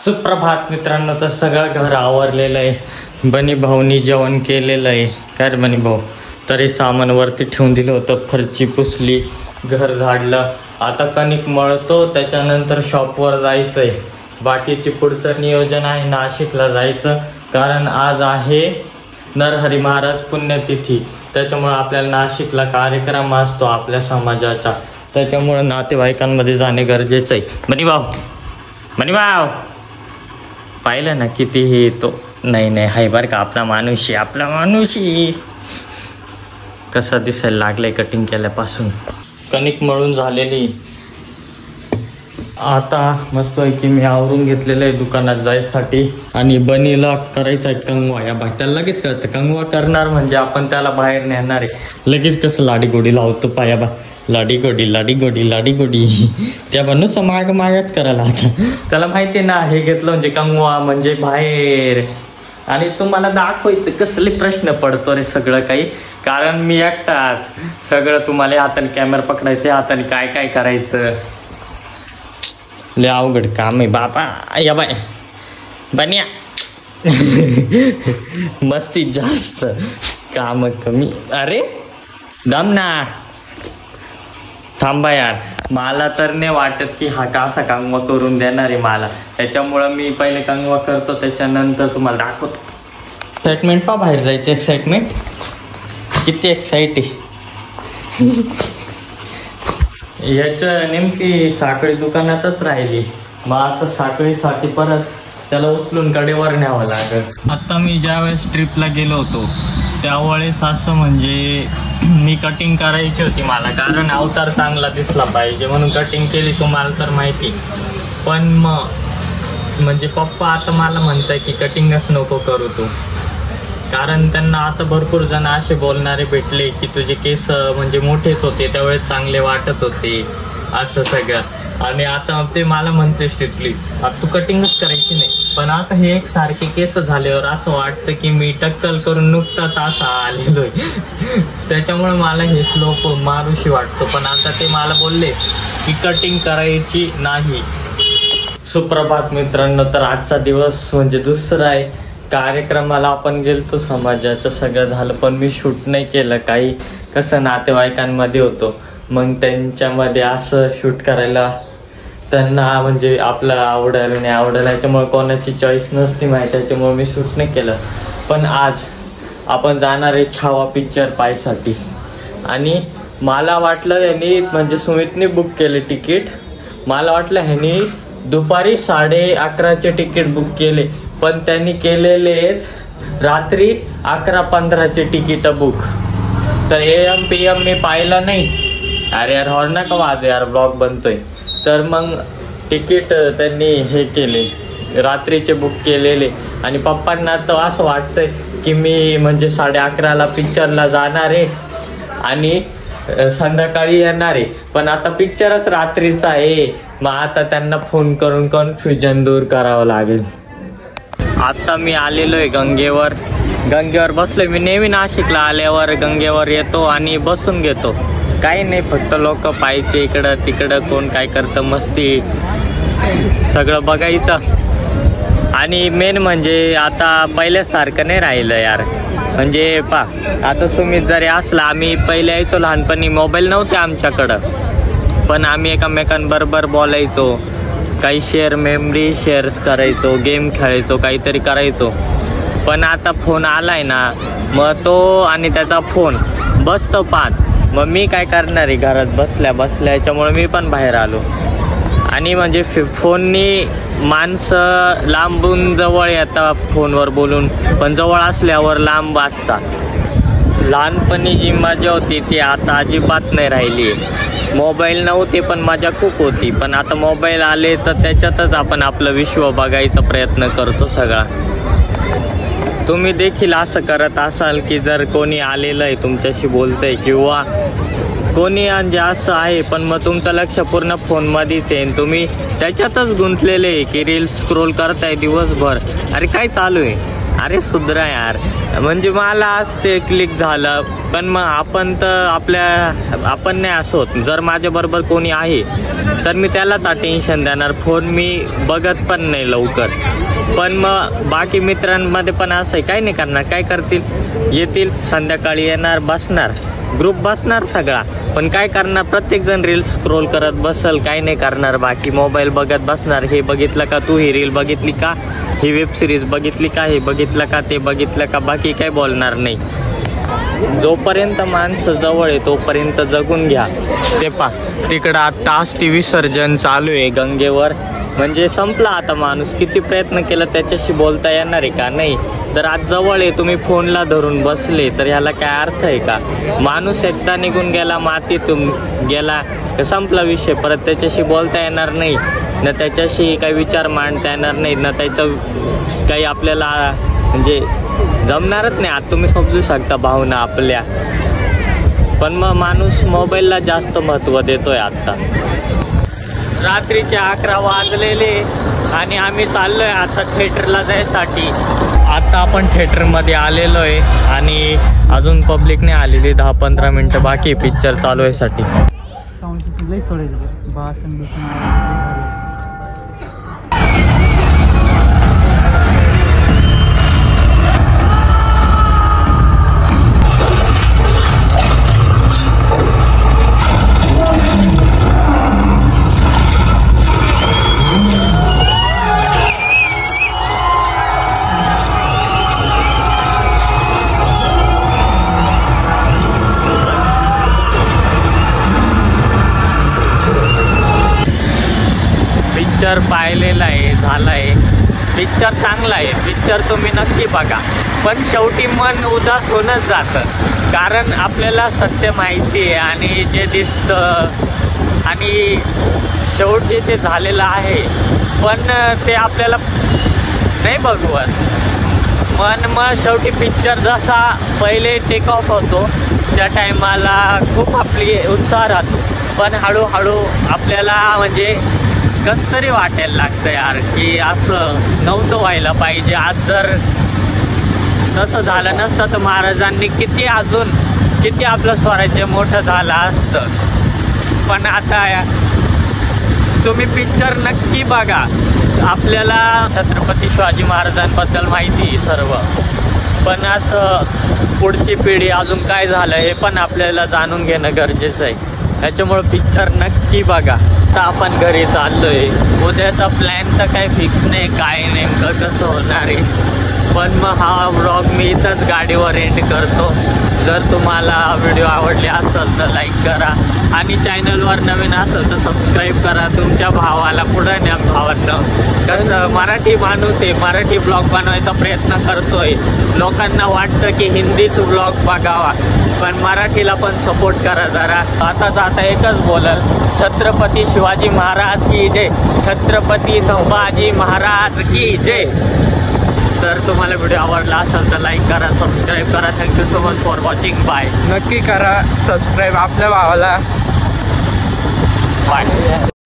सुप्रभात मित्रांनो. तर सगळं घर आवरलेलं आहे. बनी भाऊनी जेवण केलेलं आहे. काय रे बनी भाऊ? तरी सामान वरती ठेवून दिलं होतं. फरची पुसली, घर झाडलं. आता कणिक मळतो, त्याच्यानंतर शॉपवर जायचं आहे. बाकीची पुढचं नियोजन आहे नाशिकला जायचं, कारण आज आहे नरहरी महाराज पुण्यतिथी. त्याच्यामुळं आपल्याला नाशिकला कार्यक्रम असतो आपल्या समाजाचा. त्याच्यामुळं नातेवाईकांमध्ये जाणे गरजेचं आहे. बनी भाऊ पाहिलं ना किती हे येतो. नाही हाय बरं का आपला माणूशी कसा दिसायला लागलाय कटिंग केल्यापासून. कणिक मळून झालेली. आता मस्त आहे की मी आवरून घेतलेलं आहे दुकानात जायसाठी. आणि बनीला करायचा आहे कंगवा. या त्याला लगेच कळतं कंगवा करणार म्हणजे आपण त्याला बाहेर नेणार आहे. लगेच कसं लाडीगोडी लावतो पाया बा. लाडीगोडी त्या नुसतं मागच करायला. आता त्याला माहिती ना हे घेतलं म्हणजे कंगवा म्हणजे बाहेर. आणि तुम्हाला दाखवायचं कसले प्रश्न पडतो रे सगळं काही, कारण मी एकटाच सगळं तुम्हाला हाताने कॅमेरा पकडायचे, हाताने काय काय करायचं. लय अवघड काम आहे बाबा. या बाय बन्या मस्ती जास्त काम कमी. अरे दम ना, थांबा यार. मला तर नाही वाटत की हा कसा कंगवा करून देणार आहे मला. त्याच्यामुळं मी पहिले कंगवा करतो, त्याच्यानंतर तुम्हाला दाखवतो. एक्साइटमेंट पा बाहेर जायचं. एक्साइटमेंट किती एक्साइट आहे. याचं नेमकी साखळी दुकानातच राहिली. मग आता साखळीसाठी परत त्याला उचलून कडेवर न्यावं लागेल. आता मी ज्यावेळेस ट्रिपला गेलो होतो त्यावेळेस असं म्हणजे मी कटिंग करायची होती मला, कारण अवतार चांगला दिसला पाहिजे म्हणून कटिंग केली. तुम्हाला तर माहिती. पण मग म्हणजे पप्पा आता मला म्हणताय की कटिंगच नको करू तू, कारण त्यांना आता भरपूर जण असे बोलणारे भेटले की तुझे केस म्हणजे मोठेच होते त्यावेळेस चांगले वाटत होते असं सगळं. आणि आता ते मला म्हणते स्ट्रिक्टली आता तू कटिंगच करायची नाही. पण आता हे एक सारखे केस झाल्यावर असं वाटतं की मी टक्कल करून नुकताच असा आलेलो आहे. त्याच्यामुळे मला हे स्लोप मारूशी वाटतो. पण आता ते मला बोलले की कटिंग करायची नाही. सुप्रभात मित्रांनो. तर आजचा दिवस म्हणजे दुसरा आहे. कार्यक्रमाला आपण गेलतो समाजाचं सगळं झालं, पण मी शूट नाही केलं काही. कसं नातेवाईकांमध्ये होतो, मग त्यांच्यामध्ये असं शूट करायला त्यांना म्हणजे आपलं आवडायला नाही आवडायला याच्यामुळे कोणाची चॉईस नसती माहिती, त्याच्यामुळे मी शूट नाही केलं. पण आज आपण जाणार आहे छावा पिक्चर पाहायसाठी. आणि मला वाटलं ह्यांनी म्हणजे सुमितने बुक केले तिकीट. मला वाटलं ह्यांनी दुपारी 11:30चे तिकीट बुक केले, पण त्यांनी केलेले रात्री 11:15चे तिकीट बुक. तर AM PM मी पाहिलं नाही. अरे यार हॉर्न नका वाजू यार, ब्लॉग बनतोय. तर मग तिकीट त्यांनी हे केले रात्रीचे बुक केलेले. आणि पप्पांना तर असं वाटतंय की मी म्हणजे 11:30ला पिक्चरला जाणार आहे आणि संध्याकाळी येणार आहे, पण आता पिक्चरच रात्रीचा आहे. मग आता त्यांना फोन करून कन्फ्युजन दूर करावं लागेल. आता मी आलेलो आहे गंगेवर बसलोय. मी नेहमी नाशिकला आल्यावर गंगेवर येतो आणि बसून घेतो. काही नाही, फक्त लोक पाहायचे इकडं तिकडं, कोण काय करतं मस्ती सगळं बघायचं. आणि मेन म्हणजे आता पहिल्यासारखं नाही राहिलं यार. म्हणजे आता सुमित जरी असला, आम्ही पहिले यायचो लहानपणी, मोबाईल नव्हते आमच्याकडं, पण आम्ही एकमेकांबरोबर बोलायचो, काही मेमरी शेअर्स करायचो, गेम खेळायचो, काहीतरी करायचो. पण आता फोन आलाय ना, मग तो आणि त्याचा फोन बसतो पाहत. मग मी काय करणार आहे घरात बसल्या याच्यामुळे मी पण बाहेर आलो. आणि म्हणजे फोननी माणसं लांबून जवळ येतात फोनवर बोलून, पण जवळ असल्यावर लांब असतात. लहानपणी जी मजा होती ती आता अजिबात नाही राहिली. मोबाईल नव्हते पण मजा खूप होती, पण आता मोबाईल आले तर त्याच्यातच आपण आपलं विश्व बघायचा प्रयत्न करतो सगळा. तुम्ही देखील असं करत असाल की जर कोणी आलेलं आहे तुमच्याशी बोलतंय किंवा कोणी म्हणजे असं आहे, पण मग तुमचं लक्ष पूर्ण फोनमध्येच आहे, तुम्ही त्याच्यातच गुंतलेले की रील्स स्क्रोल करताय दिवसभर. अरे काय चालू आहे? अरे सुधरा यार, म्हणजे मला आज ते क्लिक झालं, पण मग आपण तर आपण नाही असोत. जर माझ्या बरोबर कोणी आहे तर मी त्यालाच अटेन्शन देणार, फोन मी बघत पण नाही लवकर. पण मग बाकी मित्रांमध्ये पण असं आहे, काय नाही करणार, काय करतील, येतील संध्याकाळी, येणार, बसणार, ग्रुप बसणार सगळा, पण काय करणार, प्रत्येक जण रील्स स्क्रोल करत बसल, काय नाही करणार, बाकी मोबाईल बघत बसणार. हे बघितलं का तू, ही रील बघितली का, ही वेब सिरीज बघितली का, हे बघितलं का, ते बघितलं का, बाकी काय बोलणार नाही. जोपर्यंत माणसं जवळ आहे तोपर्यंत जगून घ्या. ते तिकडं आता अस्थि विसर्जन चालू आहे गंगेवर, म्हणजे संपला आता. माणूस किती प्रयत्न केला त्याच्याशी बोलता येणार आहे का, नाही. तर आज जवळ आहे, तुम्ही फोनला धरून बसले तर ह्याला काय अर्थ आहे का. माणूस एकदा निघून गेला, मातीतून गेला, संपला विषय. परत त्याच्याशी बोलता येणार नाही, ना त्याच्याशी काही विचार मांडता येणार नाही, ना त्याचं काही आपल्याला म्हणजे जमणारच नाही. आता तुम्ही समजू शकता भावना आपल्या. पण मग माणूस मोबाईलला जास्त महत्त्व देतोय आता. रात्रीचे 11 वाजलेले आणि आम्ही चाललोय आता थिएटरला जायसाठी. आता आपण थिएटरमध्ये आलेलो आहे आणि अजून पब्लिक नाही आलेली. 10-15 मिनटं बाकी पिक्चर चालू आहे साठी. पिक्चर पाहिलेला आहे, झाला आहे. पिक्चर चांगला आहे, पिक्चर तुम्ही नक्की बघा. पण शेवटी मन उदास होणंच जातं, कारण आपल्याला सत्य माहिती आहे आणि जे दिसतं आणि शेवटी ते झालेलं आहे, पण ते आपल्याला नाही बघवत. मग शेवटी पिक्चर जसा पहिले टेक ऑफ होतो त्या टायमाला खूप आपली उत्साह राहतो, पण हळूहळू आपल्याला म्हणजे कसं तरी वाटायला लागतं यार, की असं नव्हतं व्हायला पाहिजे. आज जर तसं झालं नसतं तर महाराजांनी किती आपलं स्वराज्य मोठं झालं असतं. पण आता तुम्ही पिक्चर नक्की बघा. आपल्याला छत्रपती शिवाजी महाराजांबद्दल माहिती सर्व, पण असं पुढची पिढी अजून काय झालं हे पण आपल्याला जाणून घेणं गरजेचं आहे. त्याच्यामुळं पिक्चर नक्की बघा. आता आपण घरी चाललोय. उद्याचा प्लॅन तर काही फिक्स नाही, काय नेमकं कसं होणार आहे. पण मग हा व्लॉग मी इथंच गाडीवर एंड करतो. जर तुम्हाला व्हिडिओ आवडले असेल तर लाईक करा आणि चॅनलवर नवीन असेल तर सबस्क्राईब करा. तुमच्या भावाला पुढे न्या. भावांना कसं मराठी माणूस आहे, मराठी ब्लॉग बनवायचा प्रयत्न करतोय. लोकांना वाटतं की हिंदीच ब्लॉग बघावा, पण मराठीला पण सपोर्ट करा जरा. आता एकच बोलल, छत्रपती शिवाजी महाराज की जय, छत्रपती संभाजी महाराज की जय. तर तुम्हाला व्हिडिओ आवडला असेल तर लाईक करा, सबस्क्राईब करा. Thank you so much for watching. Bye. नक्की करा सबस्क्राईब आपल्या भावाला. बाय.